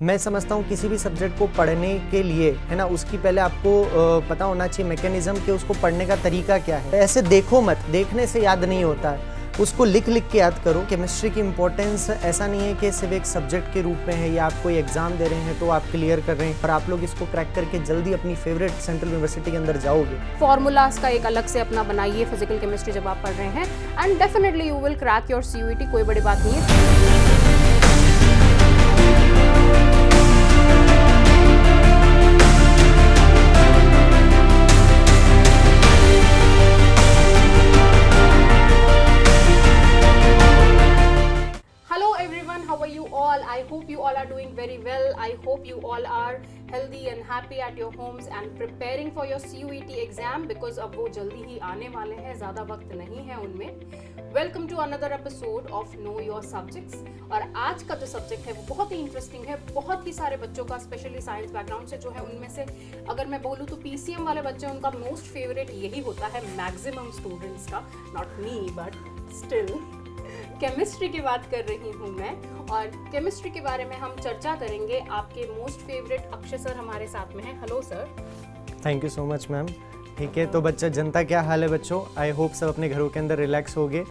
मैं समझता हूँ किसी भी सब्जेक्ट को पढ़ने के लिए, है ना, उसकी पहले आपको पता होना चाहिए मैकेनिज्म कि उसको पढ़ने का तरीका क्या है। ऐसे देखो मत, देखने से याद नहीं होता है, उसको लिख लिख के याद करो। केमिस्ट्री की इंपॉर्टेंस ऐसा नहीं है कि सिर्फ एक सब्जेक्ट के रूप में है या आप कोई एग्जाम दे रहे हैं तो आप क्लियर कर रहे हैं, और आप लोग इसको क्रैक करके जल्दी अपनी फेवरेट सेंट्रल यूनिवर्सिटी के अंदर जाओगे। फॉर्मूलाज का एक अलग से अपना बनाइए फिजिकल केमिस्ट्री जब आप पढ़ रहे हैं, and definitely you will crack your CUET, कोई बड़ी बात नहीं है। I hope you all are doing very well. I hope you all are healthy and happy at your homes and preparing for your CUET exam because अब वो जल्दी ही आने वाले हैं, ज़्यादा वक्त नहीं है उनमें। Welcome to another episode of Know Your Subjects। और आज का जो सब्जेक्ट है वो बहुत ही इंटरेस्टिंग है। बहुत ही सारे बच्चों का, स्पेशली साइंस बैकग्राउंड से जो है, उनमें से अगर मैं बोलूँ तो PCM वाले बच्चे, उनका मोस्ट फेवरेट यही होता है मैक्सिमम स्टूडेंट्स का, not me but still. Chemistry की बात कर रही हूँ मैं, और केमिस्ट्री के बारे में हम चर्चा करेंगे। आपके मोस्ट फेवरेट अक्षय सर हमारे साथ में हैं। Hello sir. Thank you so much ma'am. ठीक है, तो बच्चा जनता क्या हाल है बच्चों? आई होप सब अपने घरों के अंदर रिलैक्स हो गए।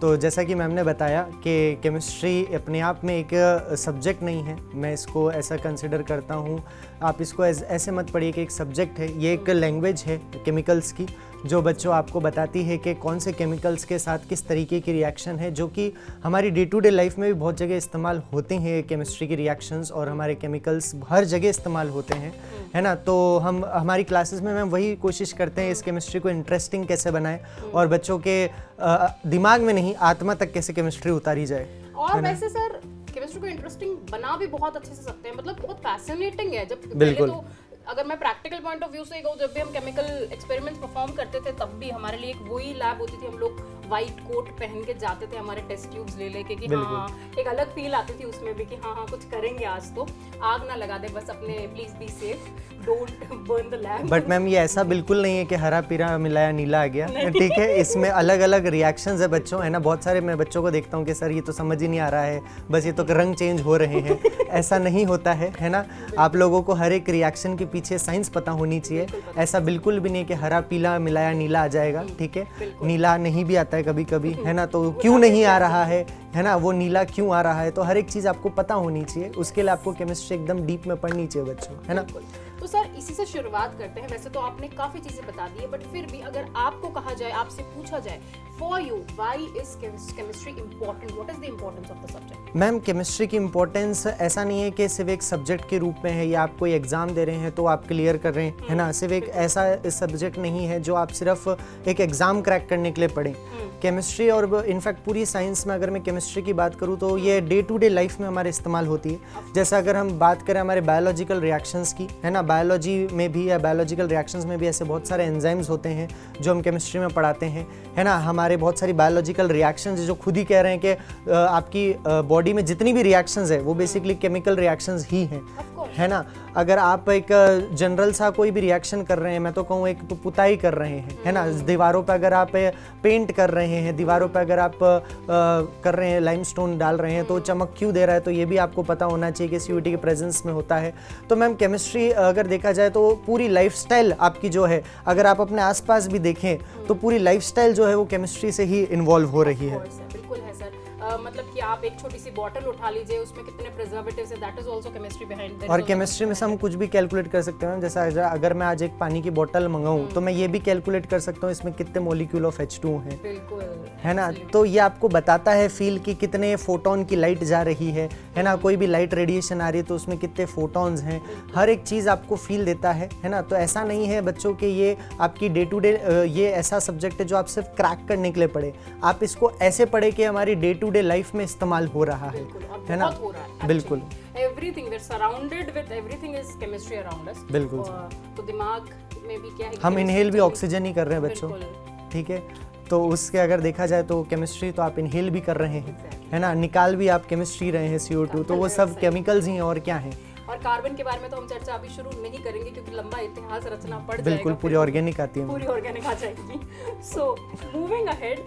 तो जैसा कि मैम ने बताया कि केमिस्ट्री अपने आप में एक सब्जेक्ट नहीं है, मैं इसको ऐसा कंसिडर करता हूँ। आप इसको ऐसे मत पढ़िए कि एक सब्जेक्ट है, ये एक लैंग्वेज है केमिकल्स की, जो बच्चों आपको बताती है कि कौन से केमिकल्स के साथ किस तरीके की रिएक्शन है, जो कि हमारी डे टू डे लाइफ में भी बहुत जगह इस्तेमाल होते हैं केमिस्ट्री की रिएक्शंस, और हमारे केमिकल्स हर जगह इस्तेमाल होते हैं, है ना। तो हम हमारी क्लासेस में मैम वही कोशिश करते हैं इस केमिस्ट्री को इंटरेस्टिंग कैसे बनाएं और बच्चों के दिमाग में नहीं, आत्मा तक कैसे केमिस्ट्री उतारी जाए। और वैसे सर केमिस्ट्री को इंटरेस्टिंग बना भी बहुत अच्छे से सकते हैं, मतलब बहुत फैसिनेटिंग है। जब बिल्कुल, तो अगर मैं प्रैक्टिकल पॉइंट ऑफ व्यू से कहूँ, जब भी हम केमिकल एक्सपेरिमेंट्स परफॉर्म करते थे तब भी हमारे लिए एक वही लैब होती थी। हम लोग वाइट कोट पहन के जाते थे, हमारे टेस्ट ट्यूब्स ले लेके कि हाँ, एक अलग फील आती थी उसमें भी कि हाँ कुछ करेंगे आज, तो आग ना लगा दे बस अपने, please be safe, don't burn the lab. But ma'am ये ऐसा बिल्कुल नहीं है कि हरा पीला मिलाया नीला आ गया, ठीक है। इसमें अलग अलग रिएक्शंस है बच्चों, है ना। बहुत सारे मैं बच्चों को देखता हूँ कि सर ये तो समझ ही नहीं आ रहा है, बस ये तो रंग चेंज हो रहे हैं। ऐसा नहीं होता है ना। आप लोगों को हर एक रिएक्शन के पीछे साइंस पता होनी चाहिए। ऐसा बिल्कुल भी नहीं कि हरा पीला मिलाया नीला आ जाएगा, ठीक है। नीला नहीं भी आता है कभी कभी, है ना। तो क्यों नहीं आ रहा है ना, वो नीला क्यों आ रहा है, तो हर एक चीज़ आपको पता होनी चाहिए। उसके लिए आपको केमिस्ट्री एकदम डीप में पढ़नी चाहिए बच्चों, है ना। तो सर इसी से शुरुआत करते हैं। वैसे तो आपने काफी चीजें बता दी है, बट फिर भी अगर आपको कहा जाए, आपसे पूछा जाए, for you why is chemistry important, what is the importance of the subject? Ma'am chemistry की इंपॉर्टेंस ऐसा नहीं है कि सिर्फ एक सब्जेक्ट के रूप में है या आप कोई एग्जाम दे रहे हैं तो आप क्लियर कर रहे हैं, है ना। सिर्फ एक ऐसा सब्जेक्ट नहीं है जो आप सिर्फ एक एग्जाम क्रैक करने के लिए पढ़ें। केमिस्ट्री और इनफैक्ट पूरी साइंस में अगर मैं केमिस्ट्री की बात करूँ तो ये डे टू डे लाइफ में हमारे इस्तेमाल होती है। जैसे अगर हम बात करें हमारे बायोलॉजिकल रिएक्शंस की, है ना, बायोलॉजी में भी या बायोलॉजिकल रिएक्शंस में भी ऐसे बहुत सारे एंजाइम्स होते हैं जो हम केमिस्ट्री में पढ़ाते हैं, है ना। हमारे बहुत सारी बायोलॉजिकल रिएक्शंस जो खुद ही कह रहे हैं कि आपकी बॉडी में जितनी भी रिएक्शंस है वो बेसिकली केमिकल रिएक्शंस ही हैं, है ना। अगर आप एक जनरल सा कोई भी रिएक्शन कर रहे हैं, मैं तो कहूँ एक पुताई कर रहे हैं, है ना, दीवारों पे अगर आप पेंट कर रहे हैं, दीवारों पे अगर आप कर रहे हैं, लाइमस्टोन डाल रहे हैं, तो चमक क्यों दे रहा है, तो ये भी आपको पता होना चाहिए कि CUET के प्रेजेंस में होता है। तो मैम केमिस्ट्री अगर देखा जाए तो पूरी लाइफस्टाइल आपकी जो है, अगर आप अपने आसपास भी देखें तो पूरी लाइफस्टाइल जो है वो केमिस्ट्री से ही इन्वॉल्व हो रही है। बिल्कुल है सर। मतलब कि आप एक छोटी सी बॉटल उठा लीजिए, उसमें कितने प्रिजर्वेटिव्स है, that is also chemistry behind. और केमिस्ट्री में हम कुछ भी कैलकुलेट कर सकते हैं। जैसा अगर मैं आज एक पानी की बोतल मंगाऊं तो मैं ये भी कैलकुलेट कर सकता हूँ इसमें कितने मॉलिक्यूल ऑफ H2 हैं, है ना। तो ये आपको बताता है फील कि कितने फोटोन की लाइट जा रही है ना। कोई भी लाइट रेडिएशन आ रही है तो उसमें कितने फोटॉन्स हैं, हर एक चीज़ आपको फील देता है ना। तो ऐसा नहीं है बच्चों के ये आपकी डे टू डे, ये ऐसा सब्जेक्ट है जो आप सिर्फ क्रैक करने के लिए पढ़े। आप इसको ऐसे पढ़े कि हमारी डे टू डे लाइफ में इस्तेमाल हो रहा है ना। बिल्कुल, everything we are surrounded with everything is chemistry around us. बिल्कुल। तो दिमाग में भी क्या है, हम इनहेल भी ऑक्सीजन ही कर रहे हैं बच्चों, ठीक है। तो उसके अगर देखा जाए तो केमिस्ट्री तो आप इनहेल भी कर रहे हैं, है ना। निकाल भी आप केमिस्ट्री रहे हैं CO2, तो वो सब केमिकल्स ही हैं और क्या हैं। और कार्बन के बारे में तो हम चर्चा अभी शुरू नहीं करेंगे क्योंकि लंबा इतिहास रचना पड़ जाएगा। बिल्कुल, पूरी ऑर्गेनिक आती है, पूरी ऑर्गेनिक आ जाएगी। So moving ahead,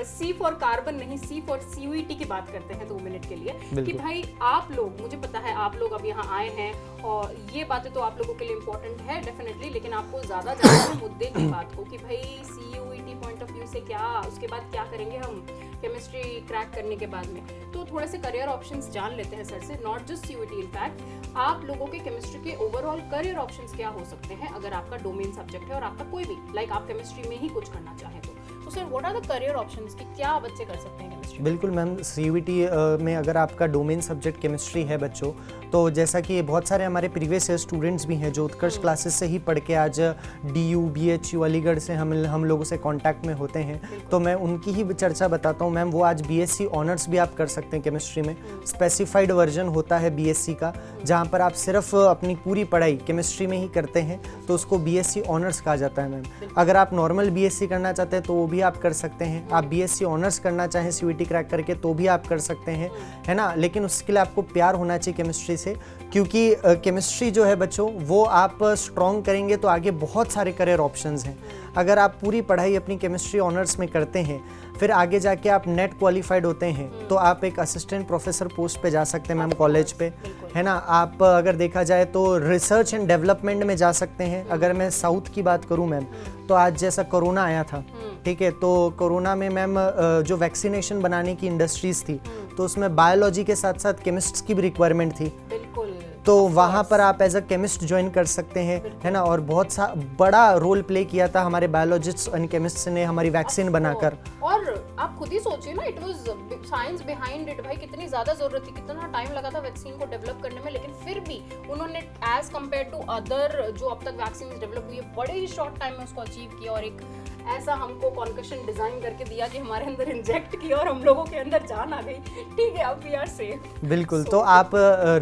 C for carbon नहीं, सी फॉर CUET की बात करते हैं 2 मिनट के लिए कि भाई आप लोग, मुझे पता है आप लोग अब यहाँ आए हैं और ये बातें तो आप लोगों के लिए इम्पोर्टेंट है डेफिनेटली, लेकिन आपको ज़्यादा जानना है मुद्दे की बात को कि भाई CUET पॉइंट ऑफ व्यू से क्या, उसके बाद क्या करेंगे हम केमिस्ट्री क्रैक करने के बाद में। तो थोड़े से करियर ऑप्शंस जान लेते हैं सर से, नॉट जस्ट CUET, इनफैक्ट आप लोगों के केमिस्ट्री के ओवरऑल करियर ऑप्शंस क्या हो सकते हैं अगर आपका डोमेन सब्जेक्ट है और आपका कोई भी लाइक आप केमिस्ट्री में ही कुछ करना चाहें तो sir what are the career options कि क्या बच्चे कर सकते हैं केमिस्ट्री? बिल्कुल मैम, CUET में अगर आपका डोमेन सब्जेक्ट केमिस्ट्री है बच्चों, तो जैसा कि बहुत सारे हमारे प्रीवियस ईयर स्टूडेंट्स भी हैं जो उत्कर्ष क्लासेस से ही पढ़ के आज DU BHU अलीगढ़ से हम लोगों से कांटेक्ट में होते हैं, तो मैं उनकी ही चर्चा बताता हूँ मैम। वो आज BSc ऑनर्स भी आप कर सकते हैं केमिस्ट्री में, स्पेसिफाइड वर्जन होता है BSc का, जहाँ पर आप सिर्फ अपनी पूरी पढ़ाई केमिस्ट्री में ही करते हैं, तो उसको BSc ऑनर्स कहा जाता है मैम। अगर आप नॉर्मल BSc करना चाहते हैं तो वो भी आप कर सकते हैं, आप BSc ऑनर्स करना चाहें CUET क्रैक करके तो भी आप कर सकते हैं, है ना। लेकिन उसके लिए आपको प्यार होना चाहिए केमिस्ट्री से, क्योंकि केमिस्ट्री जो है बच्चों वो आप स्ट्रॉन्ग करेंगे तो आगे बहुत सारे करियर ऑप्शंस हैं। अगर आप पूरी पढ़ाई अपनी केमिस्ट्री ऑनर्स में करते हैं, फिर आगे जाके आप नेट क्वालिफाइड होते हैं तो आप एक असिस्टेंट प्रोफेसर पोस्ट पे जा सकते हैं मैम कॉलेज पे, है ना। आप अगर देखा जाए तो रिसर्च एंड डेवलपमेंट में जा सकते हैं। अगर मैं साउथ की बात करूं मैम, तो आज जैसा कोरोना आया था, ठीक है, तो कोरोना में मैम जो वैक्सीनेशन बनाने की इंडस्ट्रीज थी, तो उसमें बायोलॉजी के साथ साथ केमिस्ट्स की भी रिक्वायरमेंट थी, तो वहाँ पर आप एज अ केमिस्ट ज्वाइन कर सकते हैं, है ना। और बहुत सा बड़ा रोल प्ले किया था हमारे बायोलॉजिस्ट्स एंड केमिस्ट्स ने हमारी वैक्सीन बनाकर। और आप खुद ही सोचिए ना, it was science behind it, भाई कितनी ज्यादा जरूरत थी, कितना टाइम लगा था वैक्सीन को डेवलप करने में, लेकिन फिर भी उन्होंने एज कंपेयर टू अदर जो अब तक वैक्सीन डेवलप हुई है, बड़े ही शॉर्ट टाइम में उसको अचीव किया और एक ऐसा हमको कॉन्कशन डिजाइन करके दिया कि हमारे अंदर इंजेक्ट किया और हम लोगों के अंदर जान आ गई, ठीक है, अब वी आर सेफ। बिल्कुल, तो आप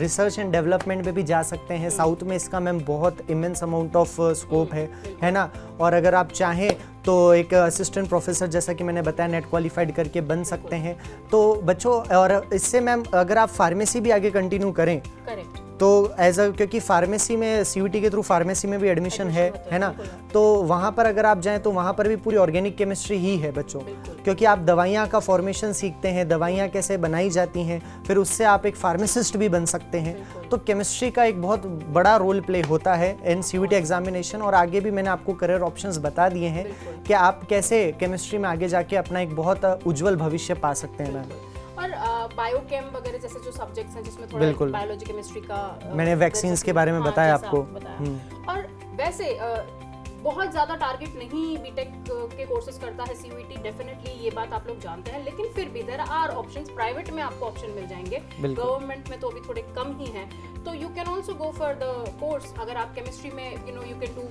रिसर्च एंड डेवलपमेंट में भी जा सकते हैं। साउथ में इसका मैम बहुत इमेंस अमाउंट ऑफ स्कोप है ना। और अगर आप चाहें तो एक असिस्टेंट प्रोफेसर, जैसा कि मैंने बताया, नेट क्वालिफाइड करके बन सकते हैं। तो बच्चों, और इससे मैम अगर आप फार्मेसी भी आगे कंटिन्यू करें, करेक्ट, तो एज अ, क्योंकि फार्मेसी में CUET के थ्रू फार्मेसी में भी एडमिशन है ना, तो वहाँ पर अगर आप जाएं तो वहाँ पर भी पूरी ऑर्गेनिक केमिस्ट्री ही है बच्चों, क्योंकि आप दवाइयाँ का फॉर्मेशन सीखते हैं, दवाइयाँ कैसे बनाई जाती हैं, फिर उससे आप एक फार्मासिस्ट भी बन सकते हैं। तो केमिस्ट्री का एक बहुत बड़ा रोल प्ले होता है इन CUET एग्जामिनेशन। और आगे भी मैंने आपको करियर ऑप्शंस बता दिए हैं कि आप कैसे केमिस्ट्री में आगे जाके अपना एक बहुत उज्जवल भविष्य पा सकते हैं मैम। और बायोकेम वगैरह जैसे जो सब्जेक्ट्स हैं जिसमें थोड़ा बायोलॉजी केमिस्ट्री का मैंने वैक्सीन्स के बारे में बताया आपको। और वैसे बहुत ज़्यादा टारगेट नहीं बीटेक के कोर्सेज करता है CUET, डेफिनेटली ये बात आप लोग जानते हैं, लेकिन फिर भी देयर आर ऑप्शंस। प्राइवेट में आपको ऑप्शन मिल जाएंगे, गवर्नमेंट में तो अभी थोड़े कम ही हैं। तो you can also go for the course. अगर आप केमिस्ट्री में you can do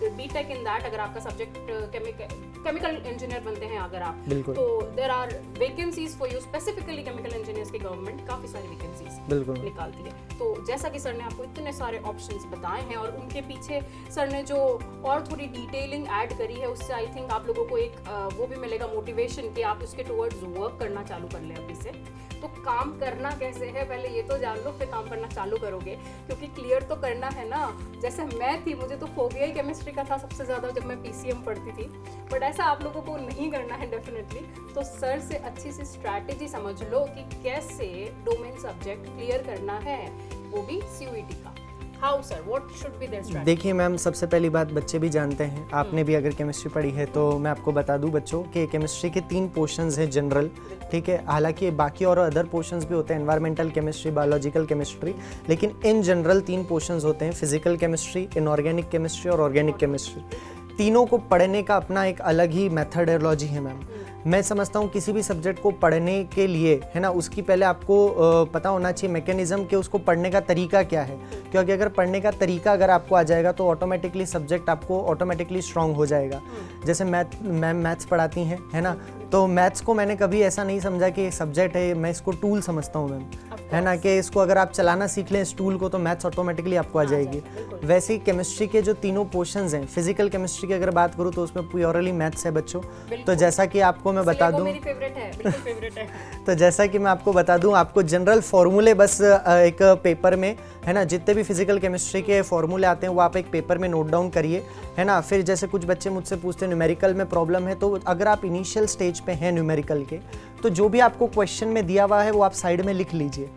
BTech in that, अगर आपका सब्जेक्ट केमिकल इंजीनियर बनते हैं अगर आप, तो there are vacancies for you, specifically chemical engineers की गवर्नमेंट काफी सारी वैकेंसीज निकालती है। तो जैसा कि सर ने आपको इतने सारे ऑप्शंस बताए हैं और उनके पीछे सर ने जो और थोड़ी डिटेलिंग ऐड करी है, उससे आई थिंक आप लोगों को एक वो भी मिलेगा मोटिवेशन कि आप उसके टुवर्ड्स वर्क करना चालू कर लें अभी से। तो काम करना कैसे है पहले ये तो जान लो, फिर काम करना चालू करोगे, क्योंकि क्लियर तो करना है ना। जैसे मैं थी, मुझे तो फोबिया ही केमिस्ट्री का था सबसे ज़्यादा जब मैं PCM पढ़ती थी, बट ऐसा आप लोगों को नहीं करना है डेफिनेटली। तो सर से अच्छी सी स्ट्रैटेजी समझ लो कि कैसे डोमेन सब्जेक्ट क्लियर करना है, वो भी CUET का। How sir, what should be their strategy? देखिए मैम, सबसे पहली बात बच्चे भी जानते हैं, आपने भी अगर केमिस्ट्री पढ़ी है तो मैं आपको बता दूं बच्चों कि केमिस्ट्री के 3 पोर्शंस हैं जनरल, ठीक है। हालांकि बाकी और अदर पोर्शंस भी होते हैं, एनवायरमेंटल केमिस्ट्री, बायोलॉजिकल केमिस्ट्री, लेकिन इन जनरल 3 पोर्शंस होते हैं, फिजिकल केमिस्ट्री, इनऑर्गेनिक केमिस्ट्री और ऑर्गेनिक केमिस्ट्री। तीनों को पढ़ने का अपना एक अलग ही मेथडोलॉजी है मैम। मैं समझता हूँ किसी भी सब्जेक्ट को पढ़ने के लिए, है ना, उसकी पहले आपको पता होना चाहिए मैकेनिज्म कि उसको पढ़ने का तरीका क्या है, क्योंकि अगर पढ़ने का तरीका अगर आपको आ जाएगा तो ऑटोमेटिकली सब्जेक्ट आपको ऑटोमेटिकली स्ट्रांग हो जाएगा। जैसे मैम मैथ्स पढ़ाती हैं, है ना, तो मैथ्स को मैंने कभी ऐसा नहीं समझा कि एक सब्जेक्ट है, मैं इसको टूल समझता हूँ मैम, है ना, कि इसको अगर आप चलाना सीख लें इस टूल को तो मैथ्स ऑटोमेटिकली आपको आ जाएगी। वैसे ही केमिस्ट्री के जो तीनों पोर्शंस हैं, फिजिकल केमिस्ट्री की अगर बात करूँ तो उसमें प्योरली मैथ्स है बच्चों। तो जैसा कि आपको मैं बता दूं, मेरी फेवरेट है, बिल्कुल फेवरेट है। तो जैसा कि मैं आपको बता दूं, आपको जनरल फॉर्मूले बस एक पेपर में, है ना, जितने भी फिजिकल केमिस्ट्री के फॉर्मूले आते हैं वो आप एक पेपर में नोट डाउन करिए, है ना। फिर जैसे कुछ बच्चे मुझसे पूछते हैं न्यूमेरिकल में प्रॉब्लम है, तो अगर आप इनिशियल स्टेज पे हैं न्यूमेरिकल के, तो जो भी आपको क्वेश्चन में दिया हुआ है वो आप साइड में लिख लीजिए।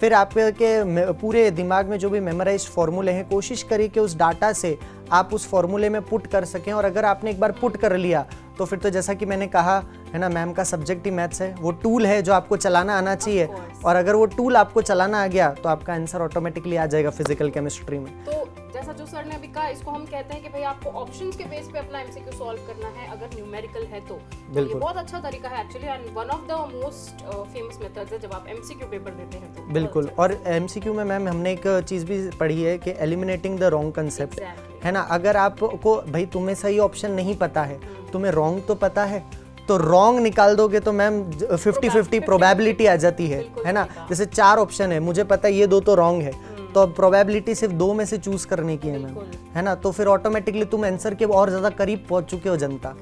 फिर आपके पूरे दिमाग में जो भी मेमोराइज्ड फॉर्मूले हैं, कोशिश करिए कि उस डाटा से आप उस फॉर्मूले में पुट कर सकें। और अगर आपने एक बार पुट कर लिया तो फिर तो जैसा कि मैंने कहा है ना, मैम का सब्जेक्ट ही मैथ्स है, वो टूल है जो आपको चलाना आना चाहिए, और अगर वो टूल आपको चलाना आ गया तो आपका आंसर ऑटोमेटिकली आ जाएगा फिजिकल केमिस्ट्री में। तो जैसा जो सर ने अभी कहा, इसको हम कहते हैं कि भाई आपको ऑप्शंस के बेस पे अपना एमसीक्यू सॉल्व करना है अगर न्यूमेरिकल है तो ये बहुत अच्छा तरीका है actually, and one of the most famous methods है जब आप एमसीक्यू पेपर देते हैं तो। बिल्कुल, और एमसीक्यू में मैम हमने एक चीज़ भी पढ़ी है कि एलिमिनेटिंग द रॉन्ग कंसेप्ट, है ना। अगर आपको भाई तुम्हें सही ऑप्शन नहीं पता है, तुम्हें रॉन्ग तो पता है, तो रॉन्ग निकाल दोगे तो मैम 50-50 प्रोबेबिलिटी आ जाती है ना। जैसे 4 ऑप्शन है, मुझे पता है ये 2 तो रॉन्ग है, तो अब प्रोबेबिलिटी सिर्फ 2 में से चूज करने की है मैम, है ना। तो फिर ऑटोमेटिकली तुम आंसर के और ज़्यादा करीब पहुंच चुके हो जनता,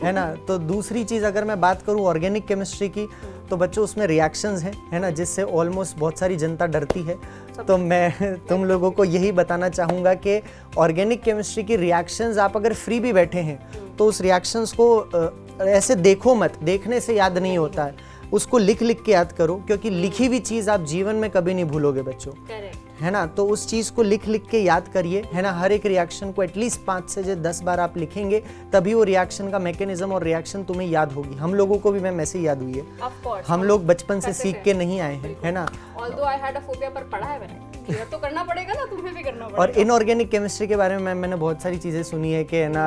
है ना। तो दूसरी चीज़ अगर मैं बात करूँ ऑर्गेनिक केमिस्ट्री की, तो बच्चों उसमें रिएक्शंस हैं, है ना, जिससे ऑलमोस्ट बहुत सारी जनता डरती है। तो मैं तुम लोगों को यही बताना चाहूँगा कि ऑर्गेनिक केमिस्ट्री की रिएक्शंस आप अगर फ्री भी बैठे हैं तो उस रिएक्शंस को ऐसे देखो मत, देखने से याद नहीं होता है, उसको लिख लिख के याद करो, क्योंकि लिखी हुई चीज़ आप जीवन में कभी नहीं भूलोगे बच्चों, है ना। तो उस चीज़ को लिख लिख के याद करिए, है ना। हर एक रिएक्शन को एटलीस्ट 5 से 10 बार आप लिखेंगे, तभी वो रिएक्शन का मैकेनिज्म और रिएक्शन तुम्हें याद होगी। हम लोगों को भी मैम ऐसे ही याद हुई है, हम लोग बचपन से सीख के नहीं आए हैं, है ना। Although I had a phobia, पर पढ़ा है मैंने, क्लियर तो करना पड़ेगा ना, तुम्हें भी करना पड़ेगा। और इनऑर्गेनिक केमिस्ट्री के बारे में मैम मैंने बहुत सारी चीज़ें सुनी है कि है ना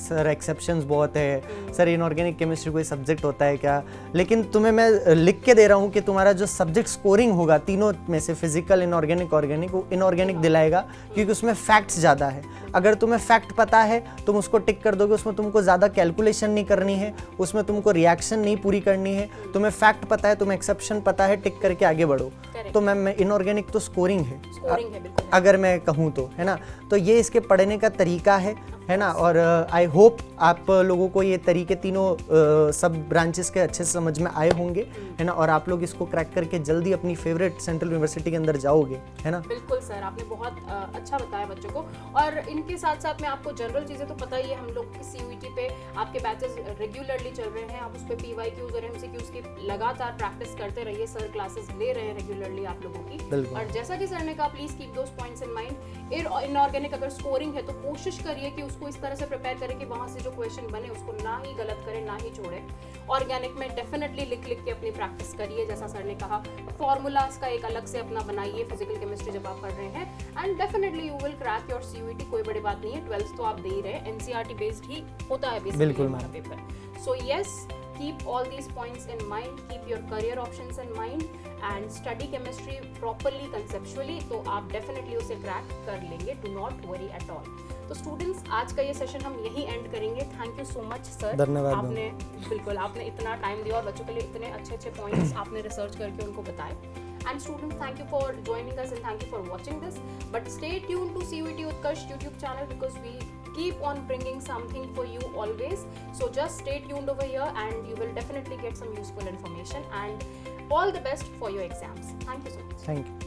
सर एक्सेप्शंस बहुत है, सर इनऑर्गेनिक केमिस्ट्री कोई सब्जेक्ट होता है क्या। लेकिन तुम्हें मैं लिख के दे रहा हूँ कि तुम्हारा जो सब्जेक्ट स्कोरिंग होगा तीनों में से, फिजिकल, इनऑर्गेनिक, ऑर्गेनिक, वो इनऑर्गेनिक दिलाएगा, क्योंकि उसमें फैक्ट्स ज़्यादा है। अगर तुम्हें फैक्ट पता है तुम उसको टिक कर दोगे, उसमें तुमको ज़्यादा कैलकुलेशन नहीं करनी है, उसमें तुमको रिएक्शन नहीं पूरी करनी है, तुम्हें फैक्ट पता है, तुम्हें एक्सेप्शन पता है, टिक करके आगे बढ़ो। तो मैम इनऑर्गेनिक तो स्कोरिंग है अगर मैं कहूँ तो, है ना। तो ये इसके पढ़ने का तरीका है ना। और आई होप आप लोगों को ये तरीके तीनों सब ब्रांचेस के अच्छे से समझ में आए होंगे, है ना। और आप लोग इसको क्रैक करके जल्दी अपनी फेवरेट सेंट्रल यूनिवर्सिटी के अंदर जाओगे, है ना। बिल्कुल सर, आपने बहुत अच्छा बताया बच्चों को। और इनके साथ साथ में आपको जनरल चीज़ें तो पता ही है, हम लोग की सीयूईटी पे आपके बैचेस रेगुलरली चल रहे हैं, आप उस पर पीवाईक्यूज और एमसीक्यूज की लगातार प्रैक्टिस करते रहिए, सर क्लासेस ले रहे हैं रेगुलरली आप लोगों की। और जैसा कि सर ने कहा, please keep those points in mind. Inorganic अगर स्कोरिंग है तो कोशिश करिए कि उसको इस तरह से प्रिपेयर करें कि वहां से जो क्वेश्चन बने उसको ना ही गलत करें, ना ही छोड़े। ऑर्गेनिक में डेफिनेटली लिख लिख के अपनी प्रैक्टिस करिए, जैसा सर ने कहा। फॉर्मूलाज का एक अलग से अपना बनाइए फिजिकल केमिस्ट्री जब आप पढ़ रहे हैं, and definitely you will crack your CUET, कोई बड़ी बात नहीं है। 12th तो आप दे ही रहे हैं, एनसीईआरटी बेस्ड ही होता है बेसिकली हमारा paper. So yes, keep all these points in mind, keep your career options in mind and study chemistry properly conceptually, तो आप definitely उसे crack कर लेंगे, do not worry at all। तो स्टूडेंट्स, आज का ये सेशन हम यही एंड करेंगे। Thank you so much sir, धन्यवाद। आपने बिल्कुल आपने इतना टाइम दिया और बच्चों के लिए इतने अच्छे अच्छे पॉइंट्स आपने रिसर्च करके उनको बताए। And students, thank you for joining us and thank you for watching this. But stay tuned to CUET Utkarsh YouTube channel because we keep on bringing something for you always. So just stay tuned over here and you will definitely get some useful information, and all the best for your exams. Thank you so much. Thank you.